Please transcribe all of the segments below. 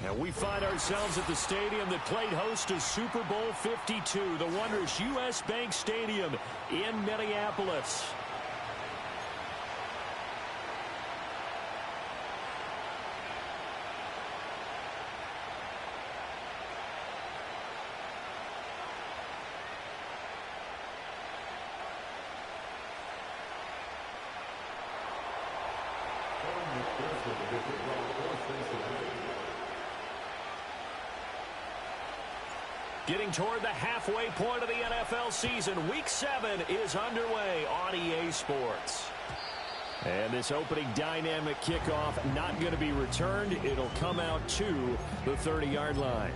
And we find ourselves at the stadium that played host to Super Bowl 52, the wondrous U.S. Bank Stadium in Minneapolis. Getting toward the halfway point of the NFL season, Week 7 is underway on EA Sports. And this opening dynamic kickoff not going to be returned. It'll come out to the 30-yard line.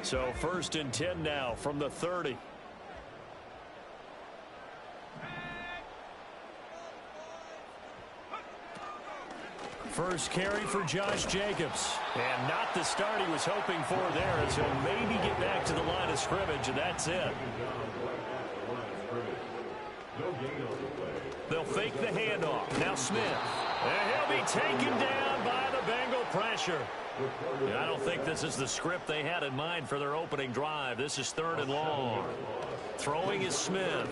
So 1st and 10 now from the 30. First carry for Josh Jacobs. And not the start he was hoping for there, as he'll maybe get back to the line of scrimmage, and that's it. They'll fake the handoff. Now Smith. And he'll be taken down by the Bengal pressure. And I don't think this is the script they had in mind for their opening drive. This is 3rd and long. Throwing is Smith.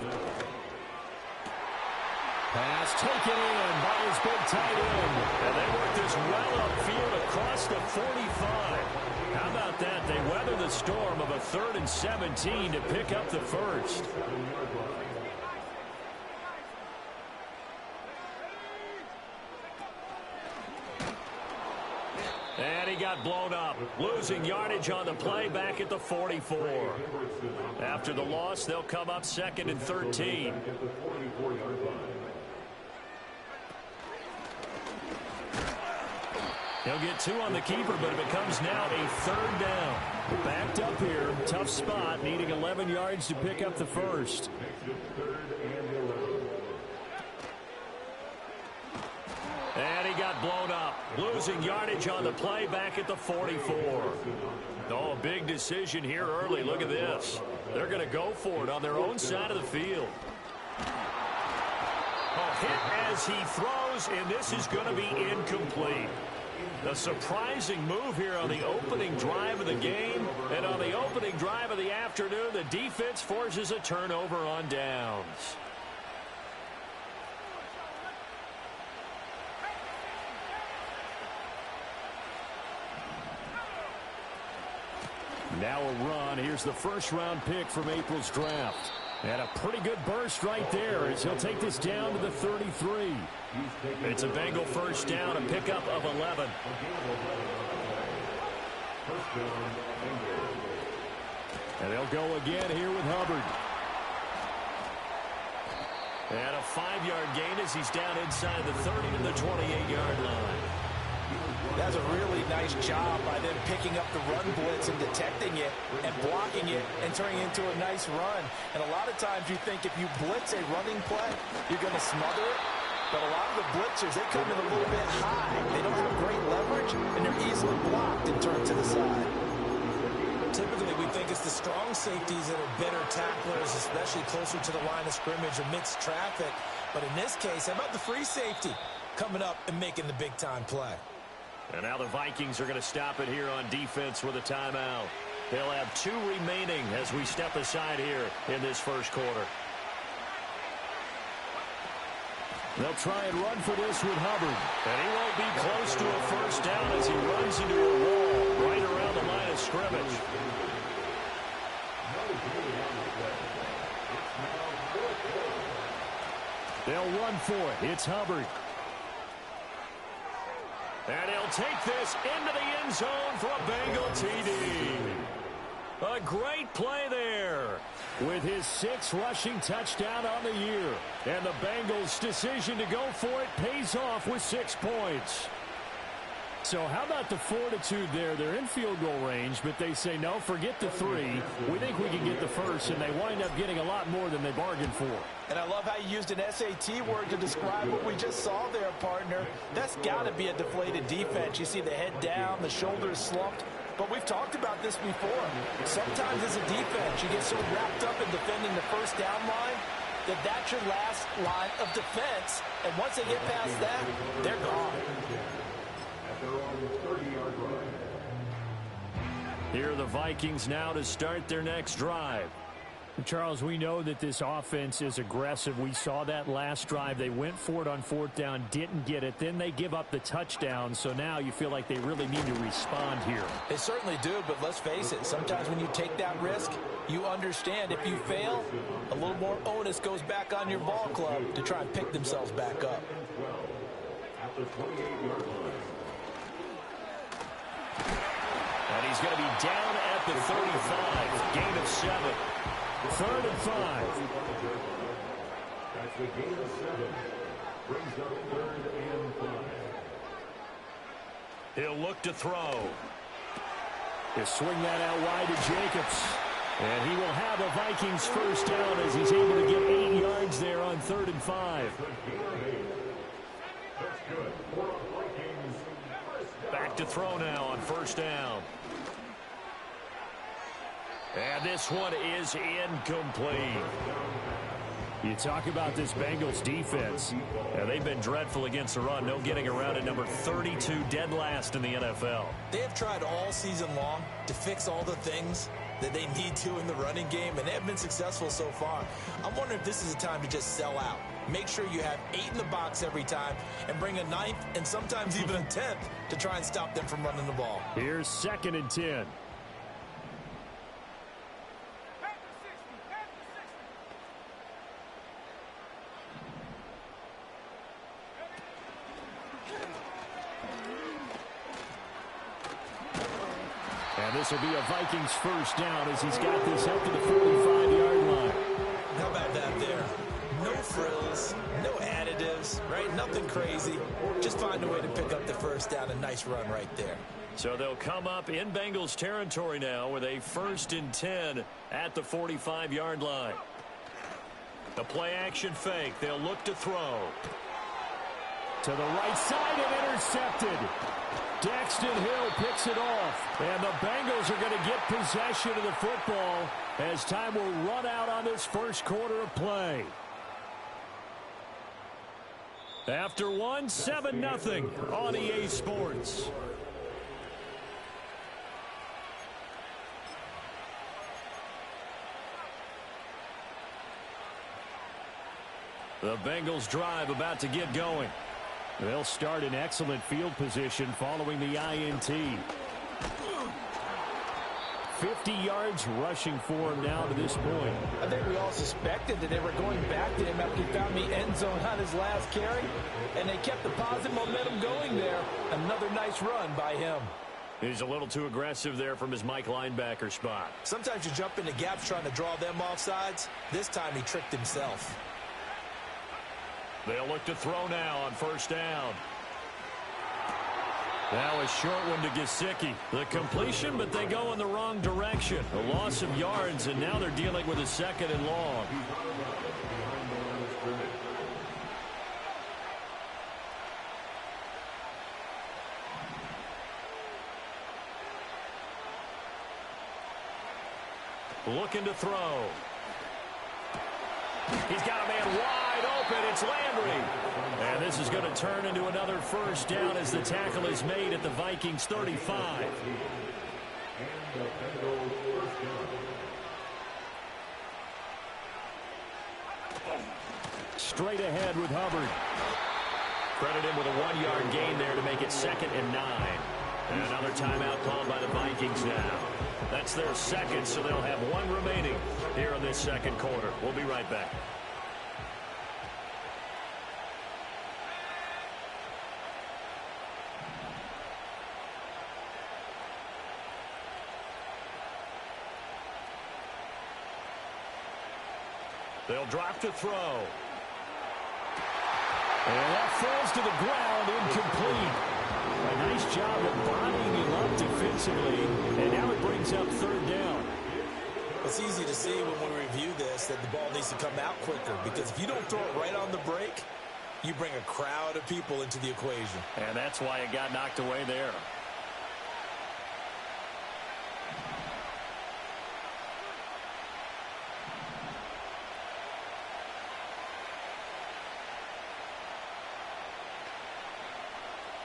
Pass taken in by his big tight end. And they work this well upfield across the 45. How about that? They weather the storm of a 3rd and 17 to pick up the first. And he got blown up, losing yardage on the play back at the 44. After the loss, they'll come up 2nd and 13. He'll get 2 on the keeper, but it becomes now a 3rd down. Backed up here, tough spot, needing 11 yards to pick up the first. And he got blown up, losing yardage on the play back at the 44. Oh, a big decision here early. Look at this. They're going to go for it on their own side of the field. Oh, hit as he throws, and this is going to be incomplete. A surprising move here on the opening drive of the game. And on the opening drive of the afternoon, the defense forces a turnover on downs. Now a run. Here's the 1st-round pick from April's draft. And a pretty good burst right there as he'll take this down to the 33. It's a Bengal 1st down, a pickup of 11. And they'll go again here with Hubbard. And a 5-yard gain as he's down inside the 30 to the 28-yard line. That's a really nice job by them picking up the run blitz and detecting it and blocking it and turning it into a nice run. And a lot of times you think if you blitz a running play, you're going to smother it. But a lot of the blitzers, they come in a little bit high. They don't have great leverage, and they're easily blocked and turned to the side. Typically, we think it's the strong safeties that are better tacklers, especially closer to the line of scrimmage amidst traffic. But in this case, how about the free safety coming up and making the big-time play? And now the Vikings are going to stop it here on defense with a timeout. They'll have 2 remaining as we step aside here in this first quarter. They'll try and run for this with Hubbard. And he won't be close to a 1st down as he runs into a wall right around the line of scrimmage. They'll run for it. It's Hubbard. And he'll take this into the end zone for a Bengal TD. A great play there with his 6th rushing touchdown on the year. And the Bengals' decision to go for it pays off with 6 points. So how about the fortitude there? They're in field goal range, but they say, no, forget the 3. We think we can get the first, and they wind up getting a lot more than they bargained for. And I love how you used an SAT word to describe what we just saw there, partner. That's got to be a deflated defense. You see the head down, the shoulders slumped. But we've talked about this before. Sometimes as a defense, you get so wrapped up in defending the first down line that that's your last line of defense. And once they get past that, they're gone. Here are the Vikings now to start their next drive. Charles, we know that this offense is aggressive. We saw that last drive. They went for it on 4th down, didn't get it. Then they give up the touchdown. So now you feel like they really need to respond here. They certainly do, but let's face it. Sometimes when you take that risk, you understand if you fail, a little more onus goes back on your ball club to try and pick themselves back up. And he's going to be down at the 35. Gain of 7. 3rd and 5. That's the gain of 7. Brings up 3rd and 5. He'll look to throw. He'll swing that out wide to Jacobs. And he will have a Vikings first down as he's able to get 8 yards there on 3rd and 5. Back to throw now on 1st down. And this one is incomplete. You talk about this Bengals defense. Yeah, they've been dreadful against the run. No getting around at number 32, dead last in the NFL. They have tried all season long to fix all the things that they need to in the running game, and they have been successful so far. I'm wondering if this is a time to just sell out. Make sure you have 8 in the box every time and bring a 9th and sometimes even a 10th to try and stop them from running the ball. Here's 2nd and 10. And this will be a Vikings first down as he's got this up to the 45-yard line. How about that there? No frills, no additives, right? Nothing crazy. Just find a way to pick up the first down. A nice run right there. So they'll come up in Bengals territory now with a 1st and 10 at the 45-yard line. The play-action fake. They'll look to throw. To the right side and intercepted. Daxton Hill picks it off. And the Bengals are going to get possession of the football as time will run out on this first quarter of play. After 7-0 on EA Sports. The Bengals drive about to get going. They'll start in excellent field position following the INT. 50 yards rushing for him now to this point. I think we all suspected that they were going back to him after he found the end zone on his last carry, and they kept the positive momentum going there. Another nice run by him. He's a little too aggressive there from his Mike linebacker spot. Sometimes you jump into gaps trying to draw them off sides. This time he tricked himself. They'll look to throw now on 1st down. Now a short one to Gesicki. The completion, but they go in the wrong direction. A loss of yards, and now they're dealing with a 2nd and long. Looking to throw. He's got a man wide open. It's Landry. And this is going to turn into another first down as the tackle is made at the Vikings 35. Straight ahead with Hubbard. Credit him with a 1-yard gain there to make it 2nd and 9. And another timeout called by the Vikings now. That's their 2nd, so they'll have 1 remaining here in this 2nd quarter. We'll be right back. They'll drop to throw. And that falls to the ground, incomplete. A nice job of bodying him up defensively, and now it brings up third down. It's easy to see when we review this that the ball needs to come out quicker, because if you don't throw it right on the break, you bring a crowd of people into the equation. And that's why it got knocked away there.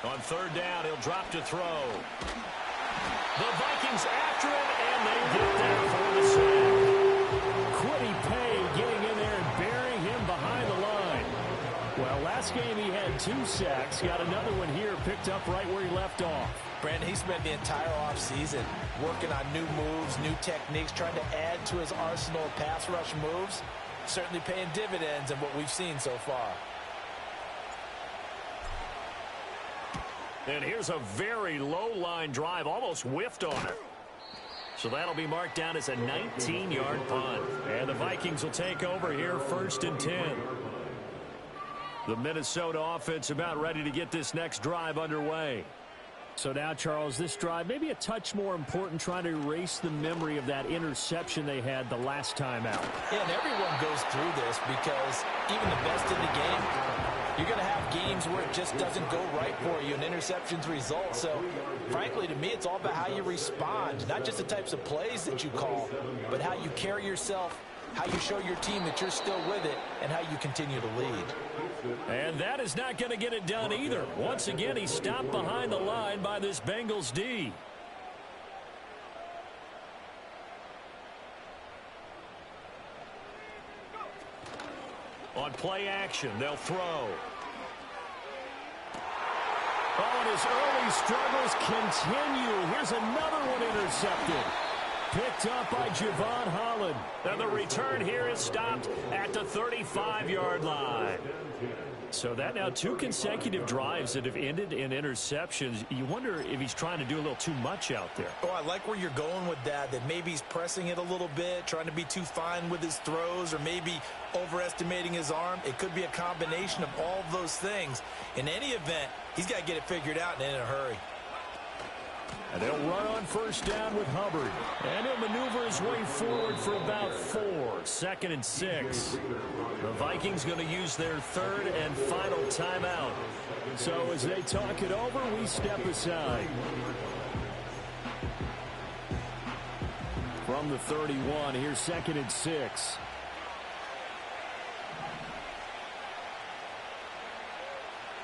On third down, he'll drop to throw. The Vikings after him, and they get there for the sack. Kwity Paye getting in there and burying him behind the line. Well, last game he had 2 sacks. Got another one here, picked up right where he left off. Brandon, he spent the entire offseason working on new moves, new techniques, trying to add to his arsenal of pass rush moves. Certainly paying dividends in what we've seen so far. And here's a very low line drive, almost whiffed on it. So that'll be marked down as a 19-yard punt. And the Vikings will take over here, 1st and 10. The Minnesota offense about ready to get this next drive underway. So now, Charles, this drive maybe a touch more important, trying to erase the memory of that interception they had the last time out. Yeah, and everyone goes through this because even the best in the game, you're going to have games where it just doesn't go right for you and interceptions result. So, frankly, to me, it's all about how you respond, not just the types of plays that you call, but how you carry yourself, how you show your team that you're still with it, and how you continue to lead. And that is not going to get it done either. Once again, he's stopped behind the line by this Bengals D. On play action, they'll throw. Oh, and his early struggles continue. Here's another one intercepted. Picked up by Javon Holland. And the return here is stopped at the 35-yard line. So that now 2 consecutive drives that have ended in interceptions. You wonder if he's trying to do a little too much out there. Oh, I like where you're going with that maybe he's pressing it a little bit, trying to be too fine with his throws, or maybe overestimating his arm. It could be a combination of all of those things. In any event, he's got to get it figured out and in a hurry. And they'll run on 1st down with Hubbard. And he'll maneuver his way forward for about 4. 2nd and 6. The Vikings going to use their 3rd and final timeout. So as they talk it over, we step aside. From the 31, here's 2nd and 6.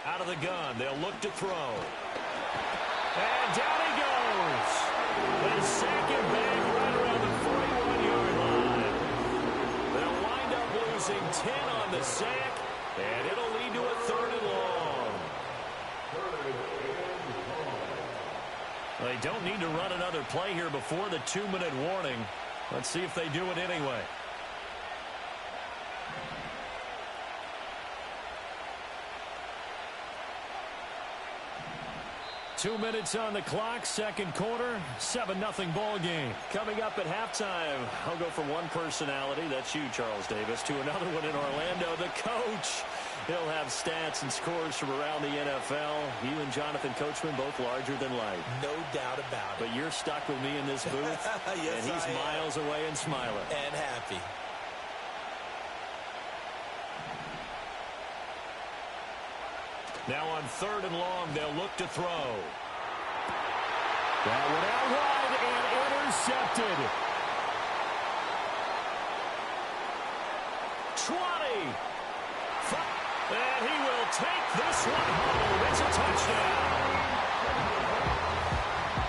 Out of the gun, they'll look to throw. And down he goes. They sack him back right around the 41-yard line. They'll wind up losing 10 on the sack, and it'll lead to a 3rd and long. They don't need to run another play here before the 2-minute warning. Let's see if they do it anyway. 2 minutes on the clock, 2nd quarter, 7-0 ball game. Coming up at halftime, I'll go from one personality, that's you, Charles Davis, to another one in Orlando, the coach. He'll have stats and scores from around the NFL. You and Jonathan Coachman both larger than life. No doubt about it. But you're stuck with me in this booth, yes, and he's miles away and smiling. And happy. Now on 3rd and long, they'll look to throw. That one out wide and intercepted. 20. And he will take this one home. It's a touchdown.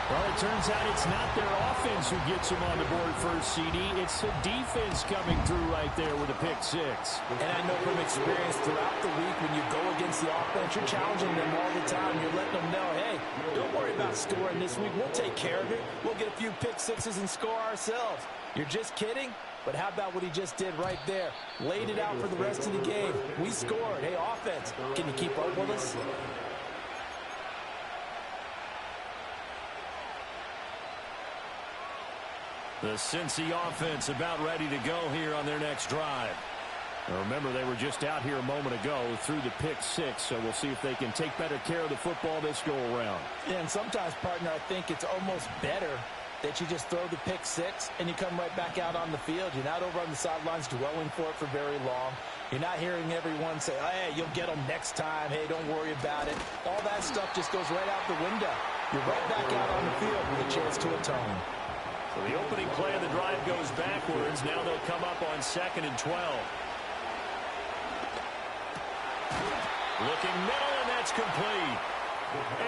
Well, it turns out it's not their offense who gets them on the board first, CD. It's the defense coming through right there with a pick 6. And I know from experience throughout the week, when you go against the offense, you're challenging them all the time. You're letting them know, hey, don't worry about scoring this week. We'll take care of it. We'll get a few pick 6s and score ourselves. You're just kidding? But how about what he just did right there? Laid it out for the rest of the game. We scored. Hey, offense, can you keep up with us? The Cincy offense about ready to go here on their next drive. Now remember, they were just out here a moment ago through the pick six, so we'll see if they can take better care of the football this go-around. Yeah, and sometimes, partner, I think it's almost better that you just throw the pick six and you come right back out on the field. You're not over on the sidelines dwelling for it for very long. You're not hearing everyone say, hey, you'll get them next time. Hey, don't worry about it. All that stuff just goes right out the window. You're right back out on the field with a chance to atone. So the opening play of the drive goes backwards. Now they'll come up on 2nd and 12. Looking middle, and that's complete.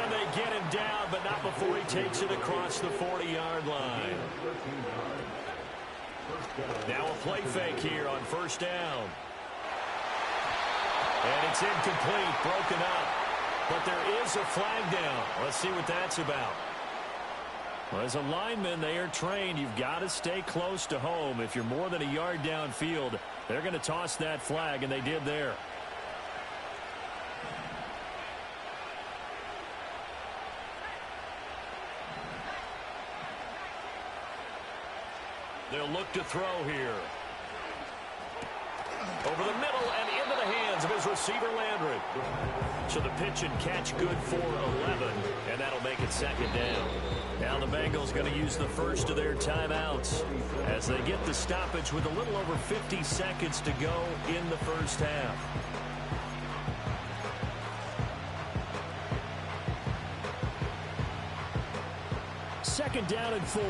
And they get him down, but not before he takes it across the 40-yard line. Now a play fake here on 1st down. And it's incomplete, broken up. But there is a flag down. Let's see what that's about. Well, as a lineman, they are trained. You've got to stay close to home. If you're more than a yard downfield, they're going to toss that flag, and they did there. They'll look to throw here. Over the middle and into the hands of his receiver, Landry. So the pitch and catch good for 11, and that'll make it 2nd down. Now the Bengals going to use the first of their timeouts as they get the stoppage with a little over 50 seconds to go in the first half. Second down and 4.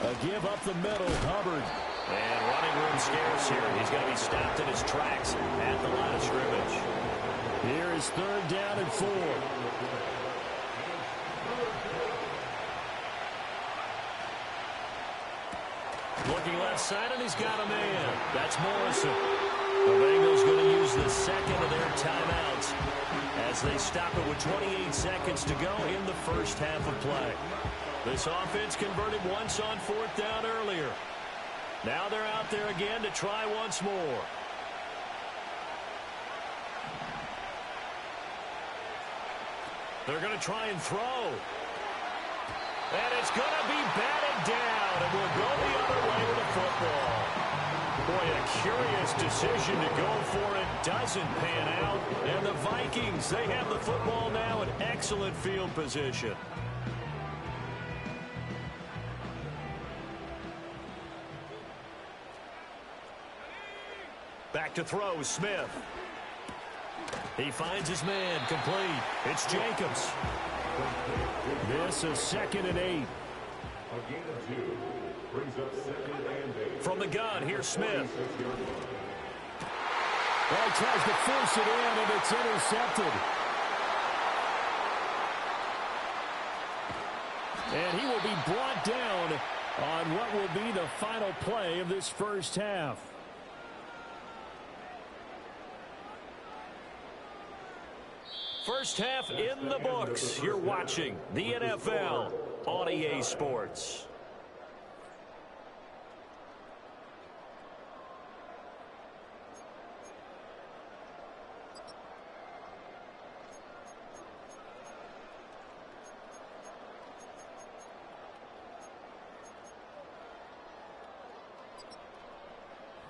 A give up the middle, Hubbard. And running room scarce here. He's going to be stopped in his tracks at the line of scrimmage. Here is 3rd down and 4. Looking left side, and he's got a man. That's Morrison. The Bengals going to use the second of their timeouts as they stop it with 28 seconds to go in the first half of play. This offense converted once on 4th down earlier. Now they're out there again to try once more. They're going to try and throw. And it's going to be batted down, and we'll go the other way with the football. Boy, a curious decision to go for it. Doesn't pan out. And the Vikings, they have the football now in excellent field position. Back to throw, Smith. He finds his man, complete. It's Jacobs. This is 2nd and 8. A gain of 2 brings up 2nd and 8. From the gun, here's Smith. Well, he tries to force it in, and it's intercepted. And he will be brought down on what will be the final play of this first half. First half in the books. You're watching the NFL on EA Sports.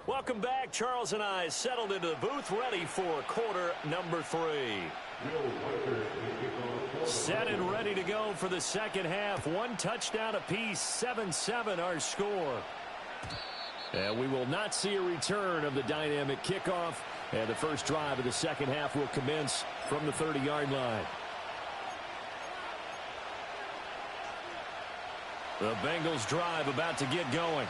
Welcome back. Charles and I settled into the booth, ready for quarter number 3. Set and ready to go for the second half. 1 touchdown apiece, 7-7 our score. And we will not see a return of the dynamic kickoff. And the first drive of the second half will commence from the 30-yard line. The Bengals drive about to get going.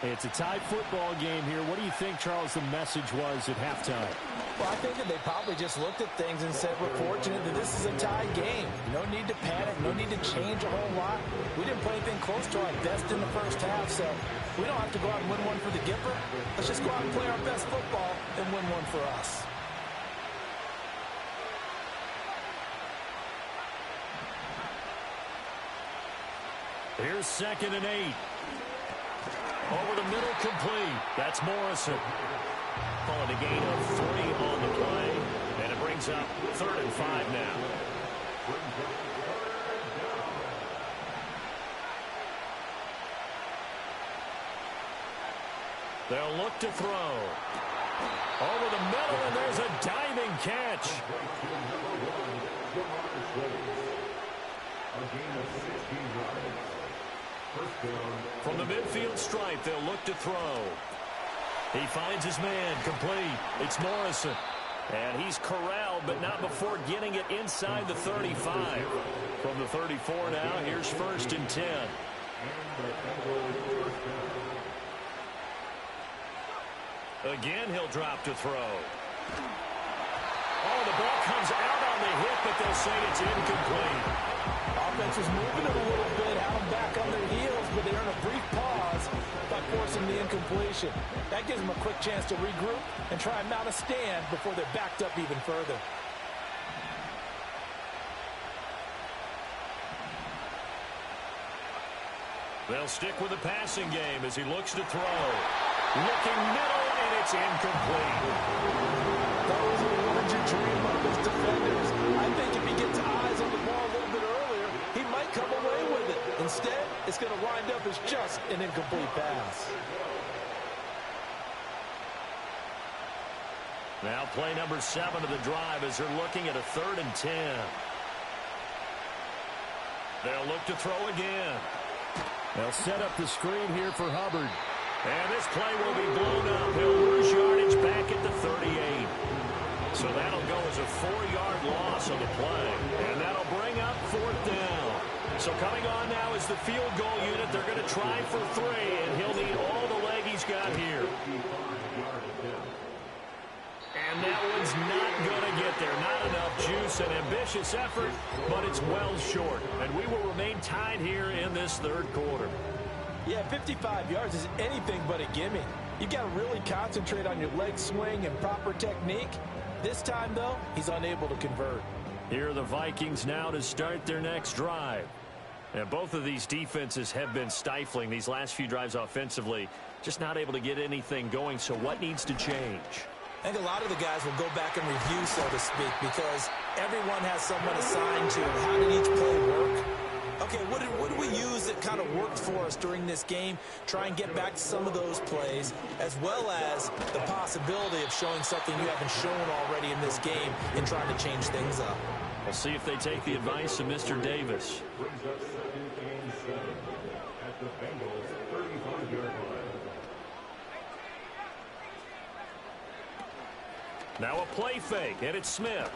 It's a tight football game here. What do you think, Charles, the message was at halftime? Well, I think that they probably just looked at things and said, we're fortunate that this is a tied game. No need to panic, no need to change a whole lot. We didn't play anything close to our best in the first half, so we don't have to go out and win one for the Gipper. Let's just go out and play our best football and win one for us. Here's 2nd and 8. Over the middle, complete. That's Morrison. Calling a gain of 3 on the play. And it brings up 3rd and 5 now. They'll look to throw. Over the middle, and there's a diving catch. From the midfield stripe, they'll look to throw. He finds his man, complete. It's Morrison. And he's corralled, but not before getting it inside the 35. From the 34 now, here's 1st and 10. Again, he'll drop to throw. Oh, the ball comes out on the hit, but they'll say it's incomplete. Offense was moving it a little bit, had them back on their heels, but they earn a brief pause by forcing the incompletion. That gives them a quick chance to regroup and try and mount a stand before they're backed up even further. They'll stick with the passing game as he looks to throw. Looking middle, and it's incomplete. Those are the ones you dream of as defenders. I think if he gets eyes on the ball a little bit earlier, he might come away with it. Instead, it's going to wind up as just an incomplete pass. Now play number 7 of the drive as they're looking at a 3rd and 10. They'll look to throw again. They'll set up the screen here for Hubbard. And this play will be blown up. He'll lose yardage back at the 38. So that'll go as a 4-yard loss on the play. And that'll bring up 4th down. So coming on now is the field goal unit. They're going to try for 3, and he'll need all the leg he's got here. And that one's not going to get there. Not enough juice. An ambitious effort, but it's well short. And we will remain tied here in this 3rd quarter. Yeah, 55 yards is anything but a gimme. You've got to really concentrate on your leg swing and proper technique. This time, though, he's unable to convert. Here are the Vikings now to start their next drive. And both of these defenses have been stifling these last few drives offensively. Just not able to get anything going, so what needs to change? I think a lot of the guys will go back and review, so to speak, because everyone has someone assigned to how did each play work. Okay, what did we use that kind of worked for us during this game? Try and get back to some of those plays, as well as the possibility of showing something you haven't shown already in this game and trying to change things up. We'll see if they take the advice of Mr. Davis. Brings up 2nd and 7 at the Bengals 35-yard line. Now a play fake, and it's Smith.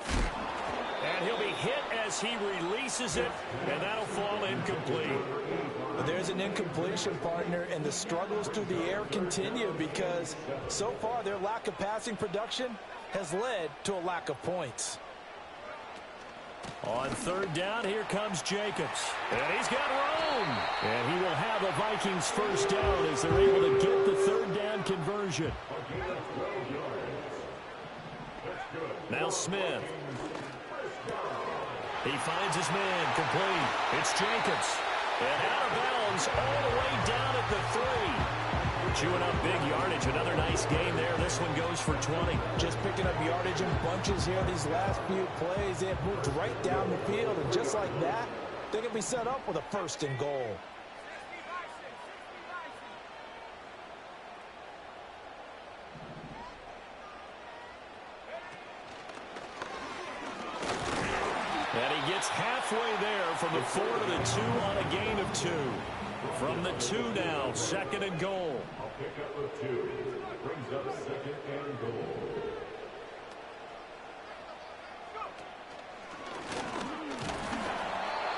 And he'll be hit as he releases it, and that'll fall incomplete. But there's an incompletion, partner, and the struggles through the air continue because so far their lack of passing production has led to a lack of points. On 3rd down, here comes Jacobs. And he's got room. And he will have the Vikings 1st down as they're able to get the 3rd down conversion. Now Smith. He finds his man, complete. It's Jacobs. And out of bounds all the way down at the 3. Chewing up big yardage. Another nice gain there. This one goes for 20. Just picking up yardage in bunches here these last few plays. They have moved right down the field. And just like that, they can be set up with a 1st and goal. And he gets halfway there from the 4 to the 2 on a gain of 2. From the 2 now, 2nd and goal. I'll pick up with 2. Brings up 2nd and goal.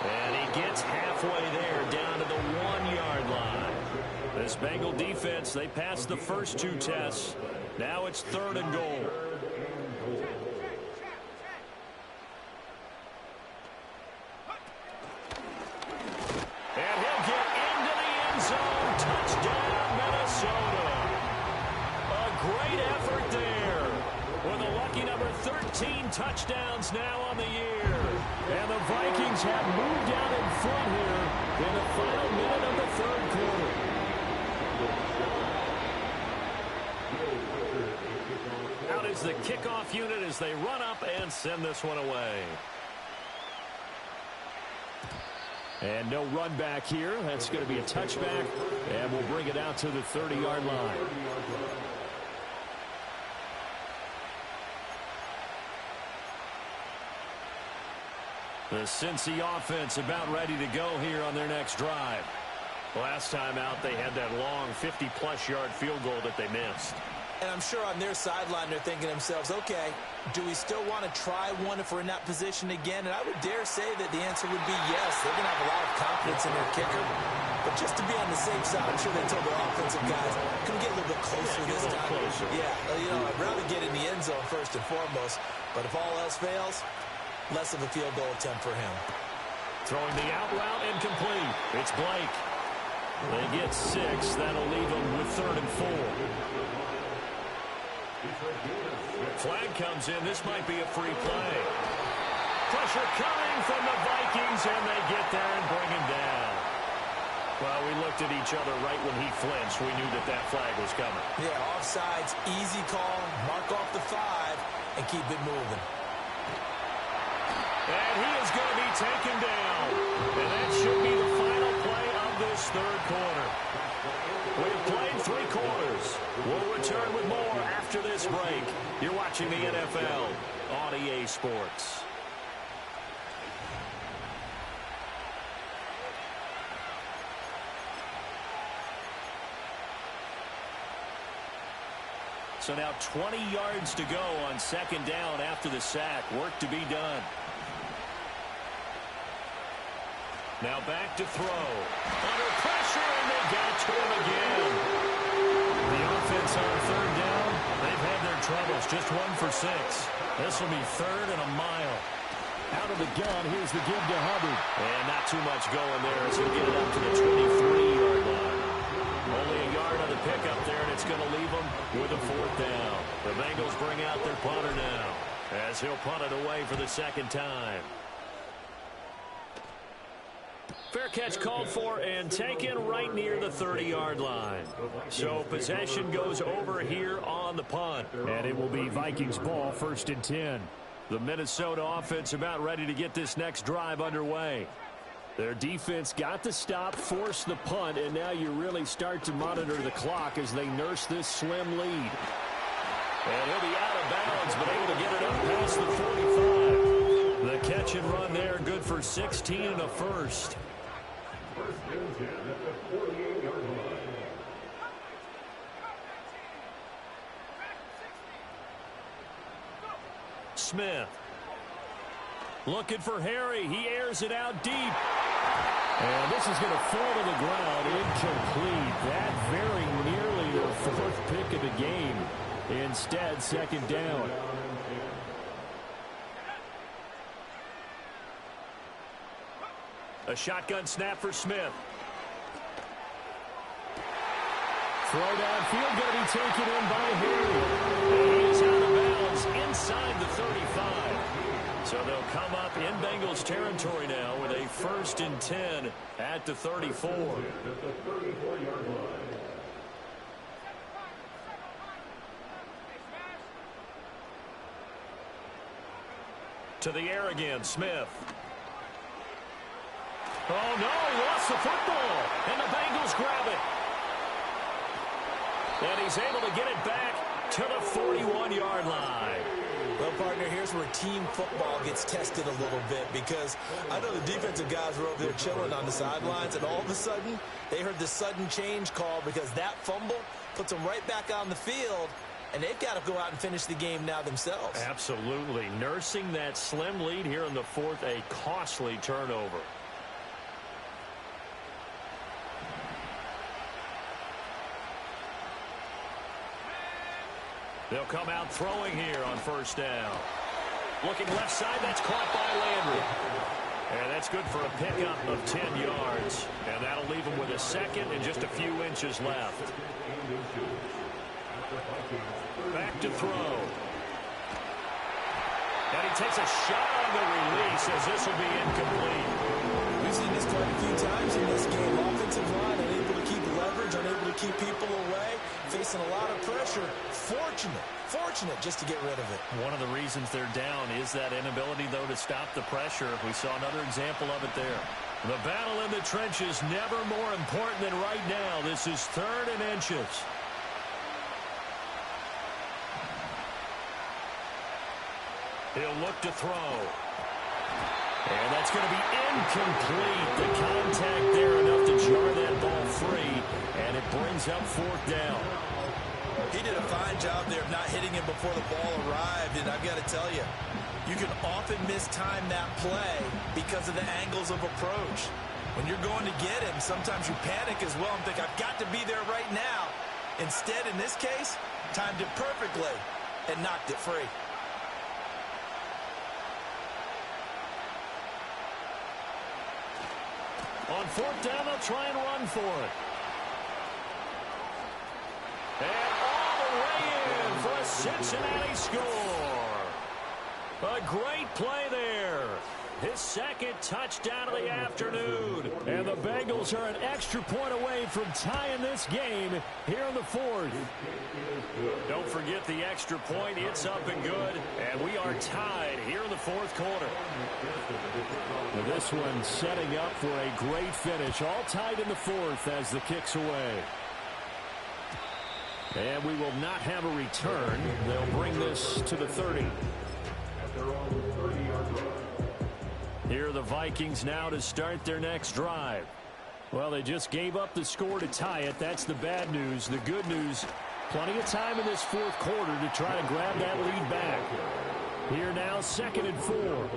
And he gets halfway there down to the 1-yard line. This Bengal defense, they passed the first 2 tests. Now it's 3rd and goal. Touchdowns now on the year. And the Vikings have moved out in front here in the final minute of the 3rd quarter. is the kickoff unit as they run up and send this one away. And no run back here. That's going to be a touchback, and we'll bring it out to the 30-yard line. The Cincy offense about ready to go here on their next drive. Last time out, they had that long 50-plus yard field goal that they missed. And I'm sure on their sideline they're thinking to themselves, okay, do we still want to try one if we're in that position again? And I would dare say that the answer would be yes. They're going to have a lot of confidence in their kicker. But just to be on the safe side, I'm sure they told their offensive guys, can we get a little bit closer this time? Closer. Yeah, I'd rather get in the end zone first and foremost. But if all else fails, less of a field goal attempt for him. Throwing the out route incomplete. It's Blake. They get 6. That'll leave them with 3rd and 4. Flag comes in. This might be a free play. Pressure coming from the Vikings, and they get there and bring him down. Well, we looked at each other right when he flinched. We knew that that flag was coming. Yeah, offsides, easy call, mark off the 5, and keep it moving. And he is going to be taken down. And that should be the final play of this 3rd quarter. We've played 3 quarters. We'll return with more after this break. You're watching the NFL on EA Sports. So now 20 yards to go on 2nd down after the sack. Work to be done. Now back to throw. Under pressure, and they got to him again. The offense on 3rd down, they've had their troubles. Just 1 for 6. This will be 3rd and a mile. Out of the gun, here's the give to Hubbard. And not too much going there as he'll get it up to the 23-yard line. Only a yard on the pickup there, and it's going to leave them with a 4th down. The Bengals bring out their punter now as he'll punt it away for the 2nd time. Fair catch called for and taken right near the 30-yard line. So possession goes over here on the punt. And it will be Vikings ball, 1st and 10. The Minnesota offense about ready to get this next drive underway. Their defense got the stop, forced the punt, and now you really start to monitor the clock as they nurse this slim lead. And he'll be out of bounds, but able to get it up past the 45. The catch and run there, good for 16 and a first. Smith looking for Harry. He airs it out deep. And this is going to fall to the ground incomplete. That very nearly their 4th pick of the game. Instead, 2nd down. A shotgun snap for Smith. Throw downfield going to be taken in by Harry. And he is out of bounds inside the 35. So they'll come up in Bengals territory now with a 1st and 10 at the 34. To the air again, Smith. Oh, no, he lost the football, and the Bengals grab it. And he's able to get it back to the 41-yard line. Well, partner, here's where team football gets tested a little bit because I know the defensive guys were over there chilling on the sidelines, and all of a sudden, they heard the sudden change call because that fumble puts them right back on the field, and they've got to go out and finish the game now themselves. Absolutely. Nursing that slim lead here in the 4th, a costly turnover. They'll come out throwing here on 1st down. Looking left side, that's caught by Landry. And that's good for a pickup of 10 yards. And that'll leave him with a 2nd and just a few inches left. Back to throw. And he takes a shot on the release as this will be incomplete. We've seen this quite a few times in this game. Offensive line unable to keep leverage unable to keep people away, facing a lot of pressure. Fortunate just to get rid of it. One of the reasons they're down is that inability, though, to stop the pressure. We saw another example of it there. The battle in the trenches never more important than right now. This is 3rd and inches. He'll look to throw. And that's going to be incomplete. The contact there enough to jar that ball free, and it brings up 4th down. He did a fine job there of not hitting him before the ball arrived, and I've got to tell you, you can often mistime that play because of the angles of approach. When you're going to get him, sometimes you panic as well and think, I've got to be there right now. Instead, in this case, timed it perfectly and knocked it free. On 4th down, they'll try and run for it. And all the way in for a Cincinnati score. A great play there. His 2nd touchdown of the afternoon. And the Bengals are an extra point away from tying this game here in the 4th. Don't forget the extra point. It's up and good. And we are tied here in the 4th quarter. This one setting up for a great finish. All tied in the 4th as the kick's away. And we will not have a return. They'll bring this to the 30. Here are the Vikings now to start their next drive. Well, they just gave up the score to tie it. That's the bad news. The good news, plenty of time in this 4th quarter to try to grab that lead back. Here now, 2nd and 4.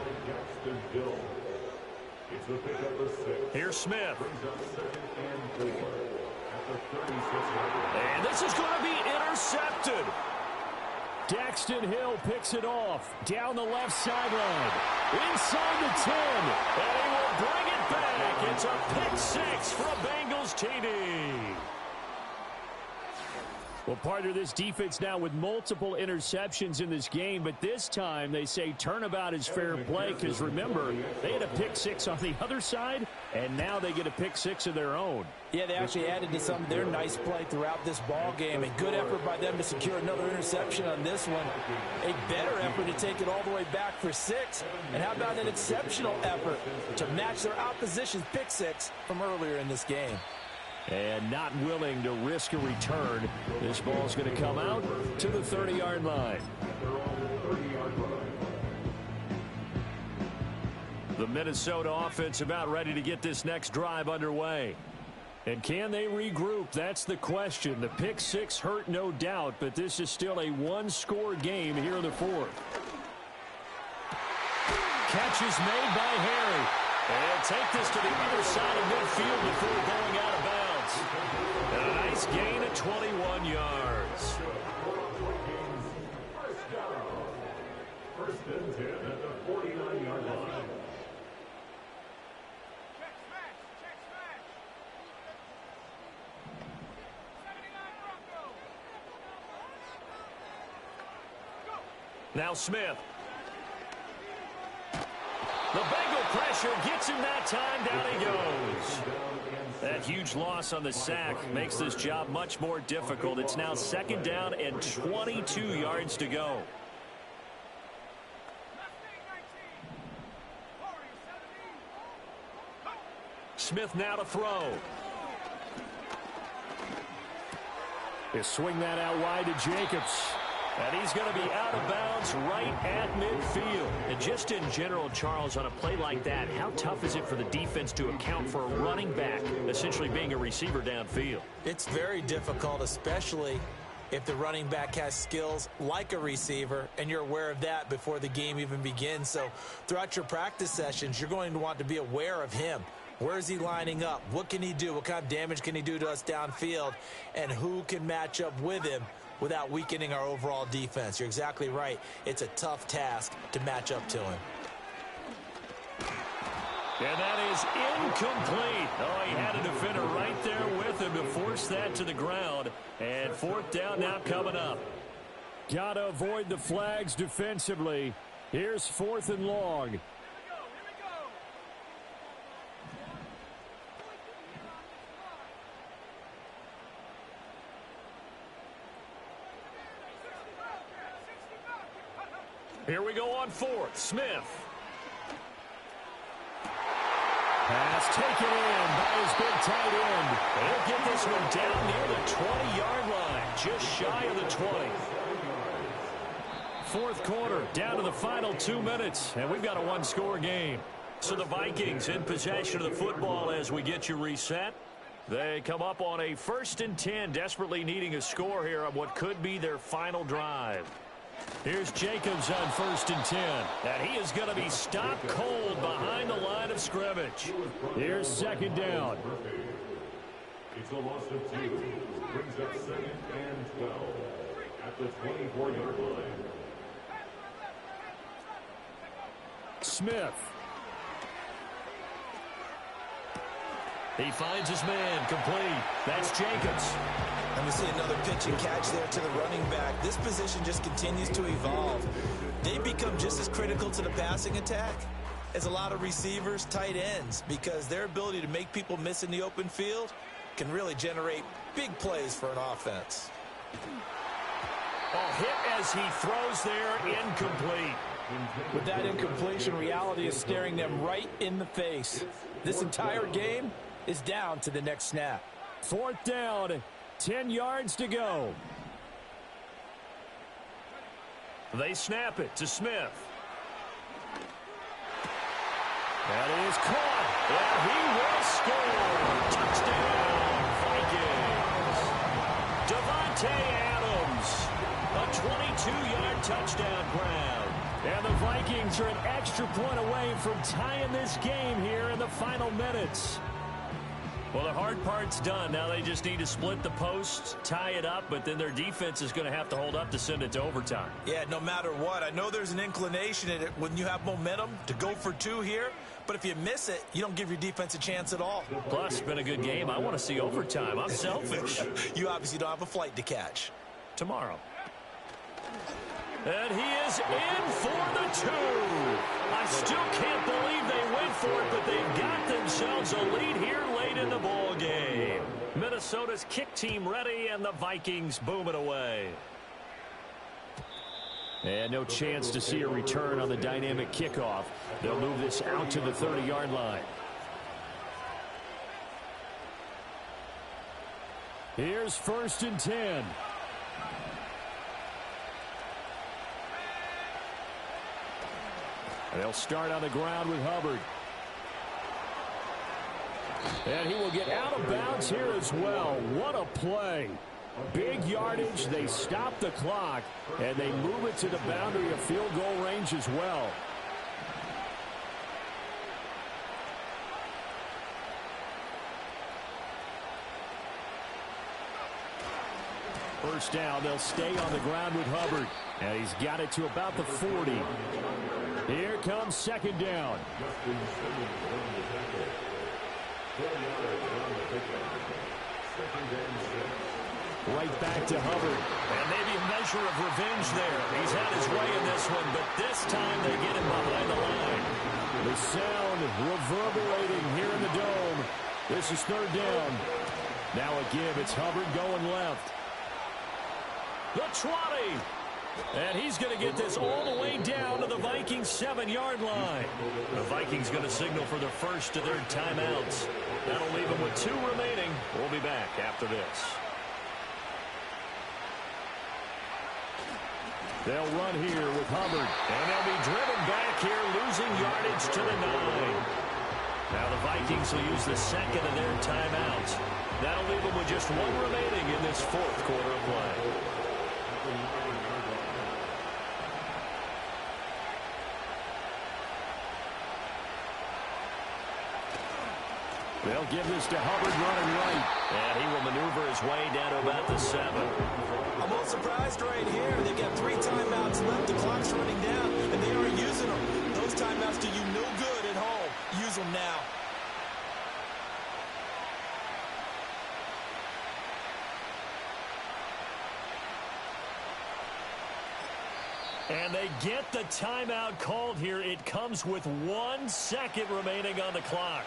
Here's Smith. And this is going to be intercepted. Daxton Hill picks it off down the left sideline. Inside the 10. And he will bring it back. It's a pick 6 for a Bengals TD. Well, part of this defense now with multiple interceptions in this game, but this time they say turnabout is fair play because, remember, they had a pick 6 on the other side, and now they get a pick 6 of their own. Yeah, they actually added to some of their nice play throughout this ball game. A good effort by them to secure another interception on this one. A better effort to take it all the way back for 6. And how about an exceptional effort to match their opposition's pick 6 from earlier in this game? And not willing to risk a return. This ball's going to come out to the 30-yard line. The Minnesota offense about ready to get this next drive underway. And can they regroup? That's the question. The pick 6 hurt, no doubt, but this is still a one-score game here in the 4th. Catch is made by Harry. And take this to the other side of midfield before going out of bounds. And a nice gain of 21 yards. First and 10 at the 49-yard line. Now Smith. The Bengal pressure gets him that time. Down he goes. That huge loss on the sack makes this job much more difficult. It's now 2nd down and 22 yards to go. Smith now to throw. They swing that out wide to Jacobs. And he's going to be out of bounds right at midfield. And just in general, Charles, on a play like that, how tough is it for the defense to account for a running back essentially being a receiver downfield? It's very difficult, especially if the running back has skills like a receiver, and you're aware of that before the game even begins. So throughout your practice sessions, you're going to want to be aware of him. Where is he lining up? What can he do? What kind of damage can he do to us downfield? And who can match up with him without weakening our overall defense? You're exactly right. It's a tough task to match up to him. And that is incomplete. Oh, he had a defender right there with him to force that to the ground. And 4th down now coming up. Got to avoid the flags defensively. Here's 4th and long. Here we go on fourth. Smith. Pass taken in by his big tight end. He'll get this one down near the 20-yard line, just shy of the 20. Fourth quarter, down to the final 2 minutes, and we've got a one-score game. So the Vikings in possession of the football as we get you reset. They come up on a 1st and 10, desperately needing a score here on what could be their final drive. Here's Jacobs on 1st and 10. And he is going to be stopped cold behind the line of scrimmage. Here's 2nd down. It's a loss of 2. Brings up 2nd and 12 at the 24-yard line. Smith. He finds his man, complete. That's Jacobs. And we see another pitch and catch there to the running back. This position just continues to evolve. They become just as critical to the passing attack as a lot of receivers, tight ends, because their ability to make people miss in the open field can really generate big plays for an offense. A hit as he throws there, incomplete. With that incompletion, reality is staring them right in the face. This entire game is down to the next snap. 4th down, 10 yards to go. They snap it to Smith. That is caught, and he will score. Touchdown, Vikings. Davante Adams, a 22-yard touchdown grab. And the Vikings are an extra point away from tying this game here in the final minutes. Well, the hard part's done. Now they just need to split the posts, tie it up, but then their defense is going to have to hold up to send it to overtime. Yeah, no matter what. I know there's an inclination in it when you have momentum to go for 2 here, but if you miss it, you don't give your defense a chance at all. Plus, it's been a good game. I want to see overtime. I'm selfish. You obviously don't have a flight to catch. Tomorrow. And he is in for the 2. I still can't believe they went for it, but they've got themselves a lead here late in the ball game. Minnesota's kick team ready, and the Vikings boom it away. And no chance to see a return on the dynamic kickoff. They'll move this out to the 30-yard line. Here's 1st and 10. And they'll start on the ground with Hubbard. And he will get out of bounds here as well. What a play. Big yardage. They stop the clock, and they move it to the boundary of field goal range as well. First down, they'll stay on the ground with Hubbard. And he's got it to about the 40. Here comes 2nd down. Right back to Hubbard. And maybe a measure of revenge there. He's had his way in this one, but this time they get him behind the line. The sound reverberating here in the dome. This is 3rd down. Now a give. It's Hubbard going left. The 20. And he's going to get this all the way down to the Vikings 7-yard line. The Vikings going to signal for the first of their timeouts. That'll leave them with 2 remaining. We'll be back after this. They'll run here with Hubbard. And they'll be driven back here, losing yardage to the 9. Now the Vikings will use the second of their timeouts. That'll leave them with just 1 remaining in this 4th quarter of play. They'll give this to Hubbard running right. And he will maneuver his way down to about the 7. I'm a little surprised right here. They've got 3 timeouts left. The clock's running down, and they aren't using them. Those timeouts do you no good at home. Use them now. And they get the timeout called here. It comes with 1 second remaining on the clock.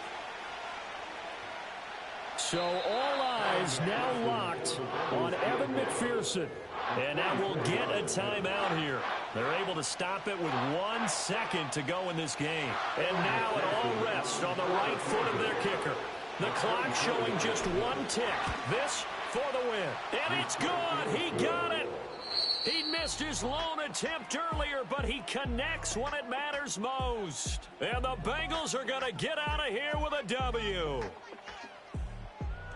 So all eyes now locked on Evan McPherson. And now we'll get a timeout here. They're able to stop it with 1 second to go in this game. And now it all rests on the right foot of their kicker. The clock showing just 1 tick. This for the win. And it's good. He got it. He missed his lone attempt earlier, but he connects when it matters most. And the Bengals are going to get out of here with a W.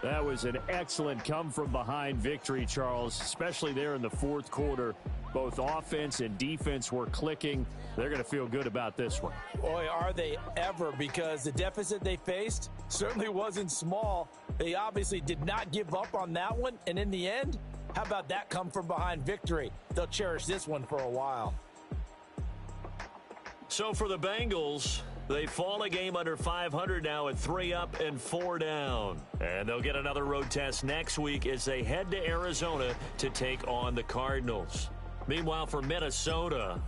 That was an excellent come-from-behind victory, Charles, especially there in the fourth quarter. Both offense and defense were clicking. They're going to feel good about this one. Boy, are they ever, because the deficit they faced certainly wasn't small. They obviously did not give up on that one, and in the end, how about that come-from-behind victory? They'll cherish this one for a while. So for the Bengals, they fall a game under 500 now at 3 up and 4 down. And they'll get another road test next week as they head to Arizona to take on the Cardinals. Meanwhile, for Minnesota,